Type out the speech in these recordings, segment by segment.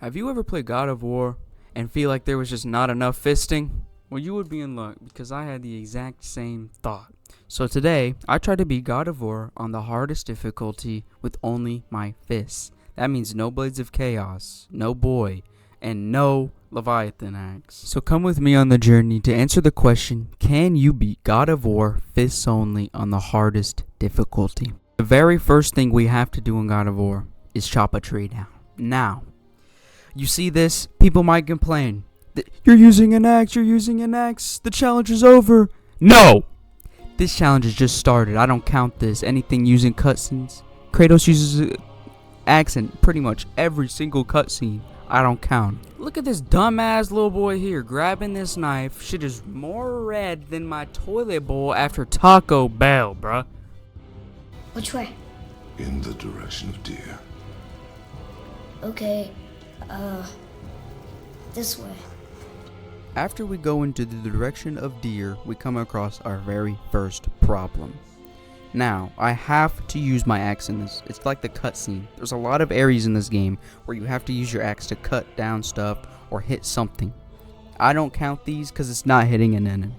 Have you ever played God of War and feel like there was just not enough fisting? Well, you would be in luck because I had the exact same thought. So today, I tried to beat God of War on the hardest difficulty with only my fists. That means no Blades of Chaos, no boy, and no Leviathan axe. So come with me on the journey to answer the question, can you beat God of War fists only on the hardest difficulty? The very first thing we have to do in God of War is chop a tree down. Now, you see this, people might complain. You're using an axe, the challenge is over. No! This challenge has just started. I don't count this. Anything using cutscenes. Kratos uses an axe in pretty much every single cutscene. I don't count. Look at this dumbass little boy here grabbing this knife. Shit is more red than my toilet bowl after Taco Bell, bruh. Which way? In the direction of deer. Okay, this way. After we go into the direction of deer, we come across our very first problem. Now, I have to use my axe in this. It's like the cutscene. There's a lot of areas in this game where you have to use your axe to cut down stuff or hit something. I don't count these because it's not hitting an enemy.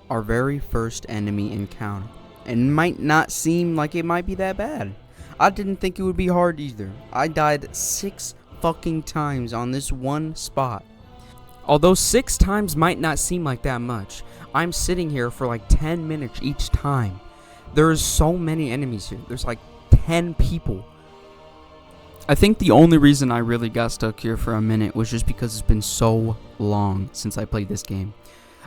Our very first enemy encounter. And it might not seem like it might be that bad. I didn't think it would be hard either. I died 6 fucking times on this one spot. Although 6 times might not seem like that much, I'm sitting here for like 10 minutes each time. There's so many enemies here. There's like 10 people. I think the only reason I really got stuck here for a minute was just because it's been so long since I played this game.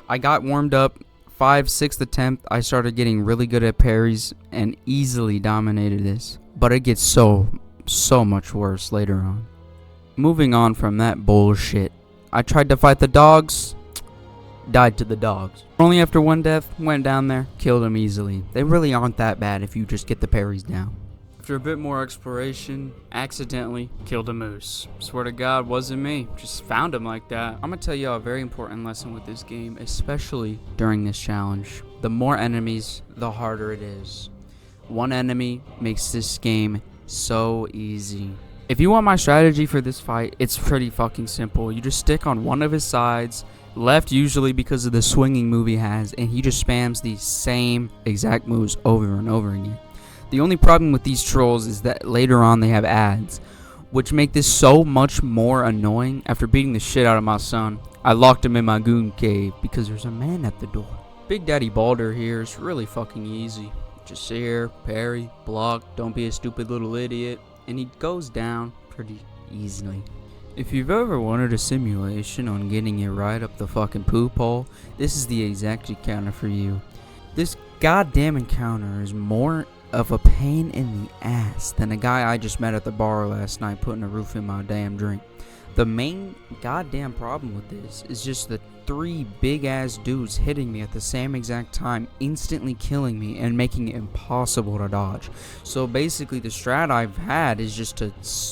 I got warmed up. 6th attempt, I started getting really good at parries and easily dominated this. But it gets so much worse later on. Moving on from that bullshit, I tried to fight the dogs, died to the dogs. Only after one death, went down there, killed them easily. They really aren't that bad if you just get the parries down. After a bit more exploration, accidentally killed a moose. Swear to God, wasn't me. Just found him like that. I'm gonna tell you a very important lesson with this game, especially during this challenge. The more enemies, the harder it is. One enemy makes this game so easy. If you want my strategy for this fight, it's pretty fucking simple. You just stick on one of his sides, left usually because of the swinging move he has, and he just spams the same exact moves over and over again. The only problem with these trolls is that later on they have ads, which make this so much more annoying. After beating the shit out of my son, I locked him in my goon cave because there's a man at the door. Big Daddy Baldur here is really fucking easy. Just sit here, parry, block, don't be a stupid little idiot, and he goes down pretty easily. If you've ever wanted a simulation on getting it right up the fucking poop hole, this is the exact encounter for you. This goddamn encounter is more of a pain in the ass than a guy I just met at the bar last night putting a roof in my damn drink. The main goddamn problem with this is just the 3 big ass dudes hitting me at the same exact time, instantly killing me and making it impossible to dodge. So basically the strat I've had is just to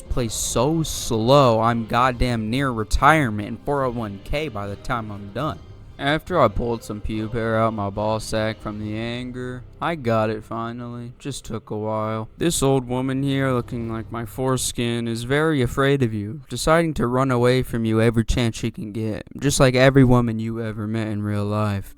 play so slow I'm goddamn near retirement and 401k by the time I'm done. After I pulled some pube hair out my ball sack from the anger, I got it finally. Just took a while. This old woman here, looking like my foreskin, is very afraid of you, deciding to run away from you every chance she can get, just like every woman you ever met in real life.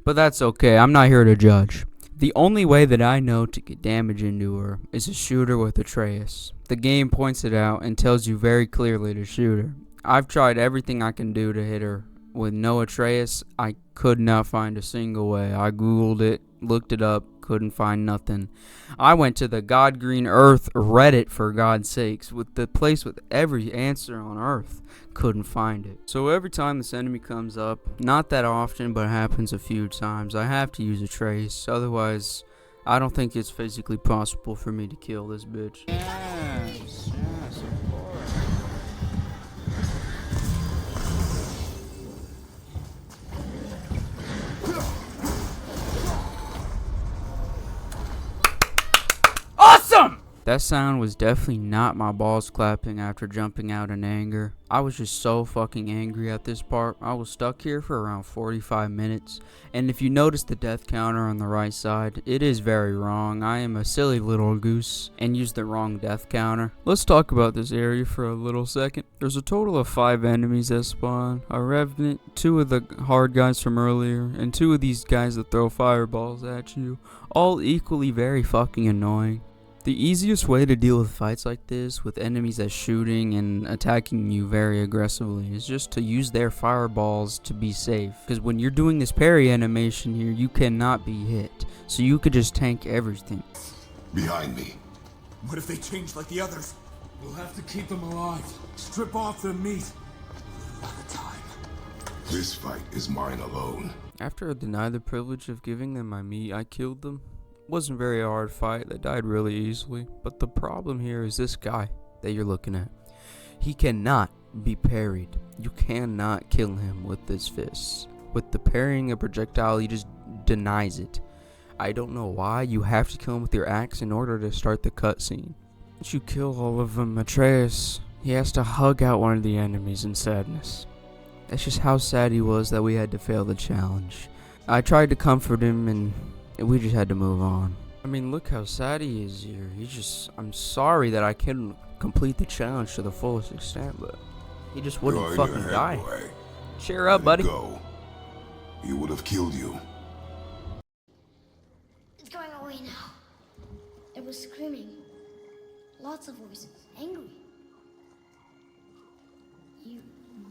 But that's okay, I'm not here to judge. The only way that I know to get damage into her is to shoot her with Atreus. The game points it out and tells you very clearly to shoot her. I've tried everything I can do to hit her. With no Atreus, I could not find a single way. I googled it, looked it up, couldn't find nothing. I went to the God Green Earth Reddit for God's sakes, with the place with every answer on Earth. Couldn't find it. So every time this enemy comes up, not that often, but it happens a few times, I have to use Atreus. Otherwise, I don't think it's physically possible for me to kill this bitch. Yes, of course. That sound was definitely not my balls clapping after jumping out in anger. I was just so fucking angry at this part. I was stuck here for around 45 minutes. And if you notice the death counter on the right side, it is very wrong. I am a silly little goose and used the wrong death counter. Let's talk about this area for a little second. There's a total of 5 enemies that spawn. A revenant, 2 of the hard guys from earlier, and 2 of these guys that throw fireballs at you. All equally very fucking annoying. The easiest way to deal with fights like this, with enemies that's shooting and attacking you very aggressively, is just to use their fireballs to be safe. Because when you're doing this parry animation here, you cannot be hit. So you could just tank everything. Behind me. What if they change like the others? We'll have to keep them alive. Strip off their meat. A lot of time. This fight is mine alone. After I denied the privilege of giving them my meat, I killed them. Wasn't a very hard fight. They died really easily. But the problem here is this guy that you're looking at. He cannot be parried. You cannot kill him with his fists. With the parrying a projectile, he just denies it. I don't know why. You have to kill him with your axe in order to start the cutscene. Once you kill all of them, Atreus, he has to hug out one of the enemies in sadness. That's just how sad he was that we had to fail the challenge. I tried to comfort him and we just had to move on. I mean, look how sad he is here. I'm sorry that I couldn't complete the challenge to the fullest extent, but he just wouldn't fucking die. Boy. Cheer up, buddy. Go. He would have killed you. It's going away now. It was screaming. Lots of voices. Angry. You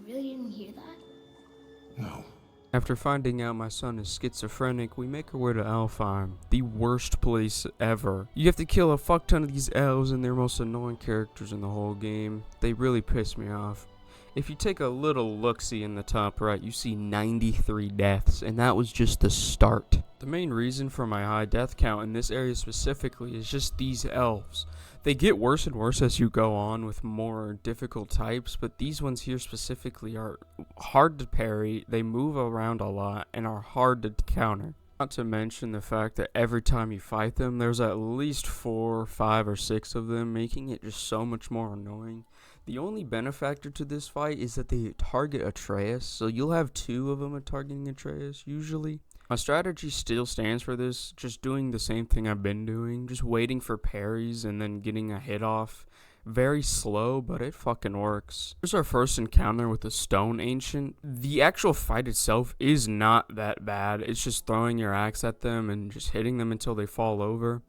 really didn't hear that? No. After finding out my son is schizophrenic, we make our way to Helheim, the worst place ever. You have to kill a fuck ton of these elves and they're most annoying characters in the whole game. They really piss me off. If you take a little look-see in the top right, you see 93 deaths, and that was just the start. The main reason for my high death count in this area specifically is just these elves. They get worse and worse as you go on with more difficult types, but these ones here specifically are hard to parry, they move around a lot, and are hard to counter. Not to mention the fact that every time you fight them, there's at least 4, 5, or 6 of them, making it just so much more annoying. The only benefactor to this fight is that they target Atreus, so you'll have 2 of them targeting Atreus, usually. My strategy still stands for this, just doing the same thing I've been doing, just waiting for parries and then getting a hit off. Very slow, but it fucking works. Here's our first encounter with the Stone Ancient. The actual fight itself is not that bad, it's just throwing your axe at them and just hitting them until they fall over.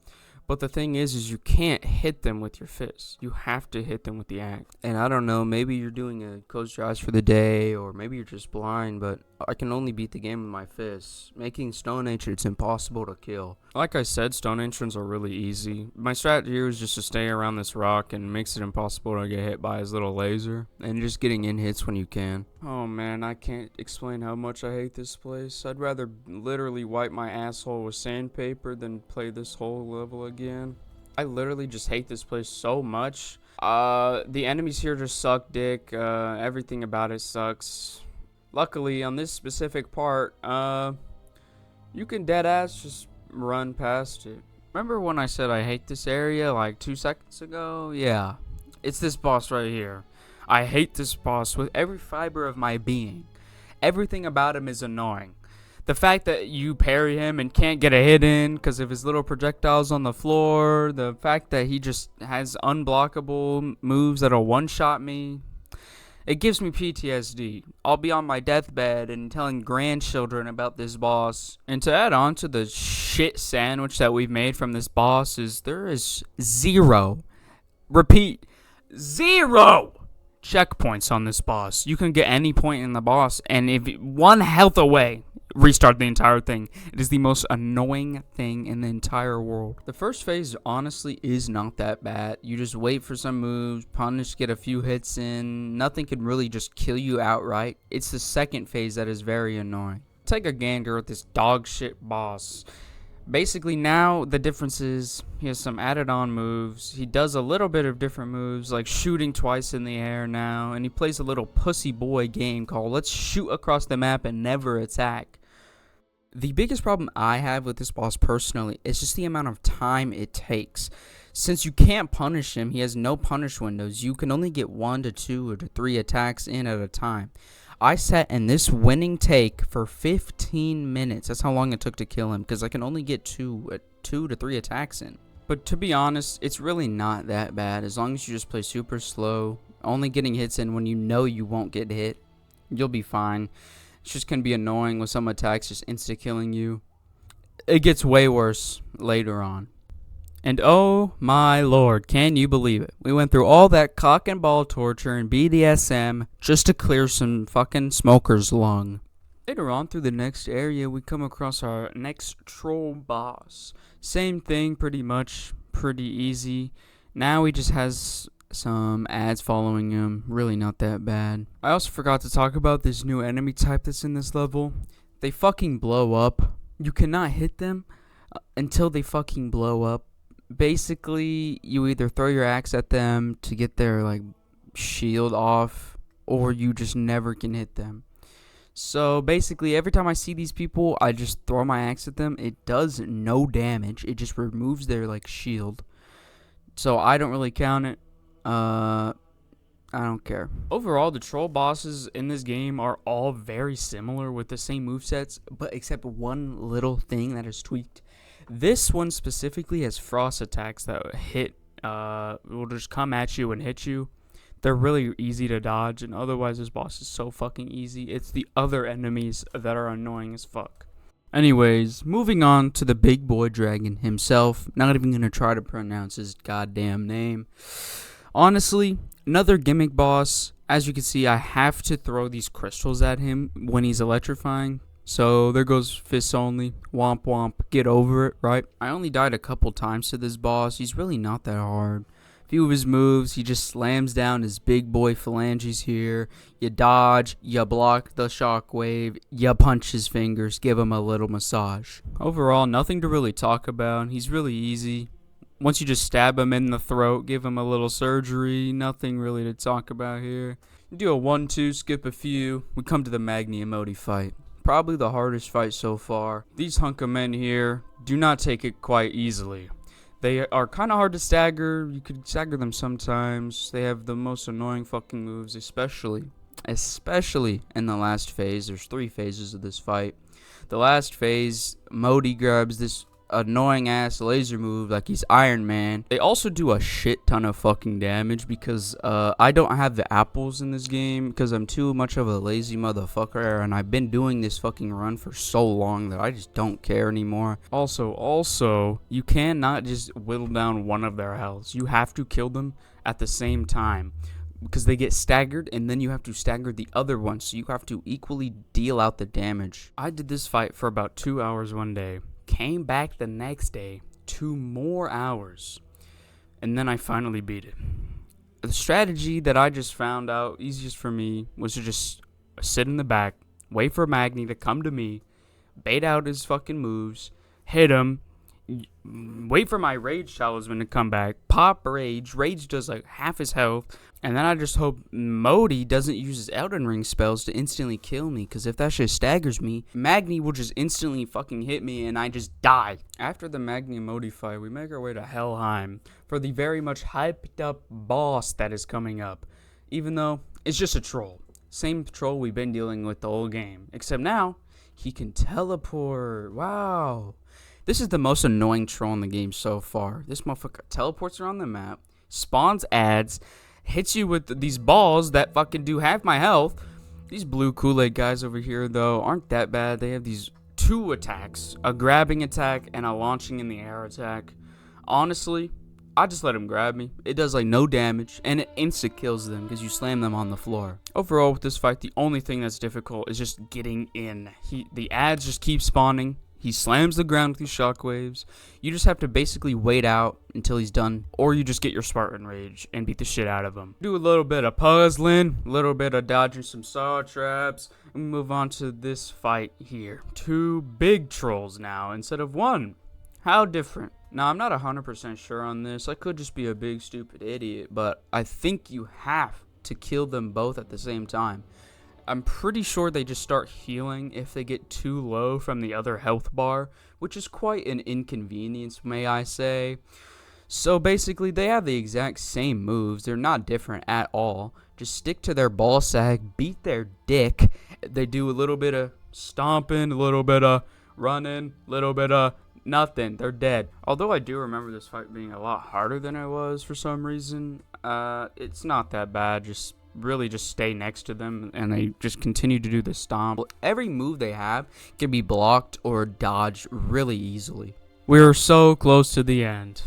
But the thing is you can't hit them with your fists. You have to hit them with the axe. And I don't know, maybe you're doing a close your eyes for the day, or maybe you're just blind, but I can only beat the game with my fists, making Stone Ancients impossible to kill. Like I said, Stone Ancients are really easy. My strategy here is just to stay around this rock and makes it impossible to get hit by his little laser, and just getting in hits when you can. Oh man, I can't explain how much I hate this place. I'd rather literally wipe my asshole with sandpaper than play this whole level again. I literally just hate this place so much. The enemies here just suck dick. Everything about it sucks. Luckily, on this specific part, you can deadass just run past it. Remember when I said I hate this area like 2 seconds ago? Yeah, it's this boss right here. I hate this boss with every fiber of my being. Everything about him is annoying. The fact that you parry him and can't get a hit in because of his little projectiles on the floor. The fact that he just has unblockable moves that'll one-shot me. It gives me PTSD. I'll be on my deathbed and telling grandchildren about this boss. And to add on to the shit sandwich that we've made from this boss is there is 0, repeat, 0 checkpoints on this boss. You can get any point in the boss, and if 1 health away, restart the entire thing. It is the most annoying thing in the entire world. The first phase honestly is not that bad. You just wait for some moves, punish, get a few hits in. Nothing can really just kill you outright. It's the second phase that is very annoying. Take a gander at this dog shit boss. Basically now the difference is he has some added on moves. He does a little bit of different moves like shooting twice in the air now, and he plays a little pussy boy game called let's shoot across the map and never attack. The biggest problem I have with this boss personally is just the amount of time it takes. Since you can't punish him, he has no punish windows. You can only get 1 to 2 or to 3 attacks in at a time. I sat in this winning take for 15 minutes. That's how long it took to kill him, because I can only get 2 to 3 attacks in. But to be honest, it's really not that bad. As long as you just play super slow, only getting hits in when you know you won't get hit, you'll be fine. It's just going to be annoying with some attacks just insta-killing you. It gets way worse later on. And oh my lord, can you believe it? We went through all that cock and ball torture and BDSM just to clear some fucking smoker's lung. Later on through the next area, we come across our next troll boss. Same thing pretty much, pretty easy. Now he just has some ads following him, really not that bad. I also forgot to talk about this new enemy type that's in this level. They fucking blow up. You cannot hit them until they fucking blow up. Basically, you either throw your axe at them to get their like shield off, or you just never can hit them. So basically, every time I see these people, I just throw my axe at them. It does no damage. It just removes their like shield. So I don't really count it. I don't care. Overall, the troll bosses in this game are all very similar with the same movesets, but except one little thing that is tweaked. This one specifically has frost attacks that will just come at you and hit you. They're really easy to dodge, and otherwise this boss is so fucking easy. It's the other enemies that are annoying as fuck. Anyways, moving on to the big boy dragon himself. Not even gonna try to pronounce his goddamn name. Honestly, another gimmick boss. As you can see, I have to throw these crystals at him when he's electrifying. So there goes fists only. Womp womp. Get over it, right? I only died a couple times to this boss. He's really not that hard. Few of his moves, he just slams down his big boy phalanges here. You dodge, you block the shockwave, you punch his fingers, give him a little massage. Overall, nothing to really talk about. He's really easy. Once you just stab him in the throat, give him a little surgery, nothing really to talk about here. You do a 1-2, skip a few. We come to the Magni and Modi fight. Probably the hardest fight so far. These hunk of men here do not take it quite easily. They are kind of hard to stagger. You could stagger them sometimes. They have the most annoying fucking moves, especially in the last phase. There's 3 phases of this fight. The last phase, Modi grabs this annoying ass laser move like he's Iron Man. They also do a shit ton of fucking damage because I don't have the apples in this game because I'm too much of a lazy motherfucker, and I've been doing this fucking run for so long that I just don't care anymore. Also, you cannot just whittle down one of their healths. You have to kill them at the same time, because they get staggered, and then you have to stagger the other one, so you have to equally deal out the damage. I did this fight for about 2 hours one day. Came back the next day, 2 more hours, and then I finally beat it. The strategy that I just found out easiest for me was to just sit in the back, wait for Magni to come to me, bait out his fucking moves, hit him, wait for my rage talisman to come back, pop rage does like half his health, and then I just hope Modi doesn't use his Elden Ring spells to instantly kill me, because if that shit staggers me, Magni will just instantly fucking hit me and I just die. After the Magni and Modi fight, we make our way to Helheim for the very much hyped up boss that is coming up, even though it's just a troll. Same troll we've been dealing with the whole game, except now he can teleport. Wow. This is the most annoying troll in the game so far. This motherfucker teleports around the map, spawns ads, hits you with these balls that fucking do half my health. These blue Kool-Aid guys over here, though, aren't that bad. They have these 2 attacks, a grabbing attack and a launching in the air attack. Honestly, I just let him grab me. It does like no damage, and it insta-kills them because you slam them on the floor. Overall, with this fight, the only thing that's difficult is just getting in. The ads just keep spawning. He slams the ground with these shockwaves. You just have to basically wait out until he's done, or you just get your Spartan Rage and beat the shit out of him. Do a little bit of puzzling, a little bit of dodging some saw traps, and move on to this fight here. 2 big trolls now instead of 1. How different? Now, I'm not 100% sure on this. I could just be a big stupid idiot, but I think you have to kill them both at the same time. I'm pretty sure they just start healing if they get too low from the other health bar, which is quite an inconvenience, may I say. So basically, they have the exact same moves. They're not different at all. Just stick to their ball sack, beat their dick. They do a little bit of stomping, a little bit of running, a little bit of nothing. They're dead. Although I do remember this fight being a lot harder than it was for some reason. It's not that bad. Just stay next to them and they just continue to do the stomp. Every move they have can be blocked or dodged really easily. We're so close to the end.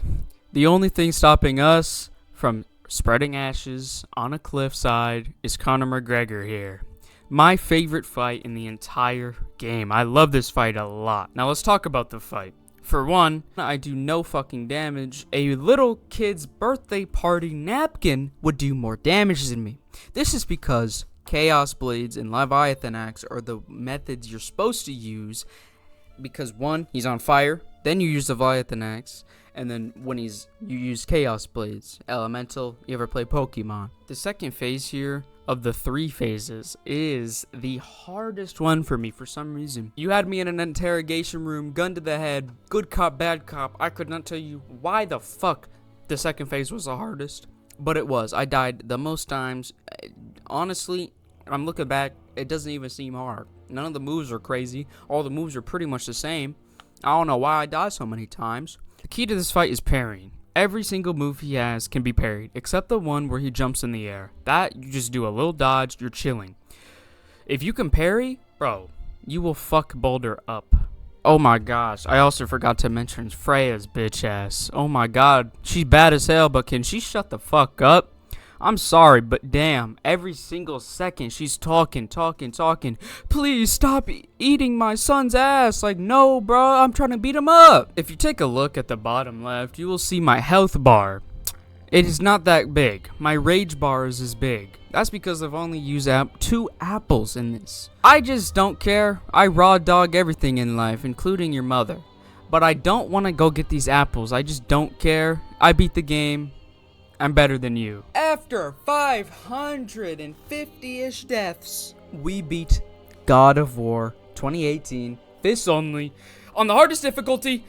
The only thing stopping us from spreading ashes on a cliffside is Conor McGregor here. My favorite fight in the entire game. I love this fight a lot. Now let's talk about the fight. For one, I do no fucking damage. A little kid's birthday party napkin would do more damage than me. This is because Chaos Blades and Leviathan Axe are the methods you're supposed to use. Because one, he's on fire, then you use the Leviathan Axe, and then when you use Chaos Blades. Elemental, you ever play Pokemon? The second phase here of the 3 phases is the hardest one for me for some reason. You had me in an interrogation room, gun to the head, good cop, bad cop. I could not tell you why the fuck the second phase was the hardest, but it was. I died the most times. Honestly, I'm looking back, it doesn't even seem hard. None of the moves are crazy. All the moves are pretty much the same. I don't know why I died so many times. The key to this fight is parrying. Every single move he has can be parried, except the one where he jumps in the air. That, you just do a little dodge, you're chilling. If you can parry, bro, you will fuck Boulder up. Oh my gosh, I also forgot to mention Freya's bitch ass. Oh my god, she's bad as hell, but can she shut the fuck up? I'm sorry, but damn, every single second she's talking. Please stop eating my son's ass. Like, no, bro, I'm trying to beat him up. If you take a look at the bottom left, you will see my health bar. It is not that big. My rage bar is as big. That's because I've only used 2 apples in this. I just don't care. I raw dog everything in life, including your mother. But I don't want to go get these apples. I just don't care. I beat the game. I'm better than you. After 550-ish deaths, we beat God of War 2018, fists only, on the hardest difficulty.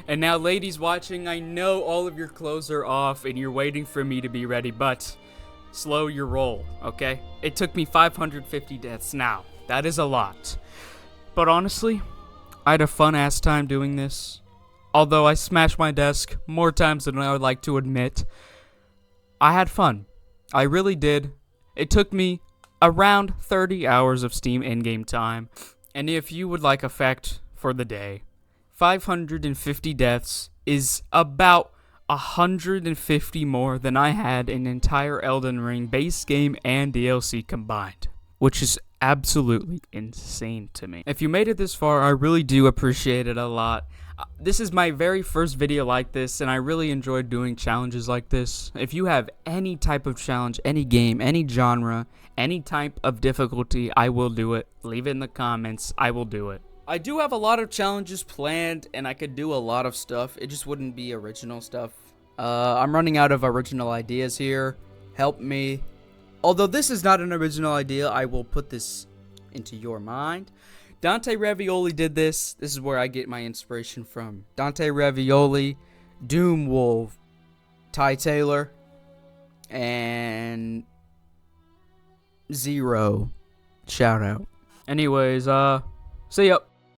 And now, ladies watching, I know all of your clothes are off and you're waiting for me to be ready, but slow your roll, okay? It took me 550 deaths now. That is a lot. But honestly, I had a fun-ass time doing this. Although I smashed my desk more times than I would like to admit. I had fun. I really did. It took me around 30 hours of Steam in-game time. And if you would like a fact for the day, 550 deaths is about 150 more than I had in entire Elden Ring base game and DLC combined, which is absolutely insane to me. If you made it this far, I really do appreciate it a lot. This is my very first video like this, and I really enjoyed doing challenges like this. If you have any type of challenge, any game, any genre, any type of difficulty, I will do it. Leave it in the comments. I will do it. I do have a lot of challenges planned, and I could do a lot of stuff. It just wouldn't be original stuff. I'm running out of original ideas here. Help me. Although this is not an original idea, I will put this into your mind. Dante Ravioli did this. This is where I get my inspiration from. Dante Ravioli, Doomwolf, Ty Taylor, and Zero. Shout out. Anyways, see ya.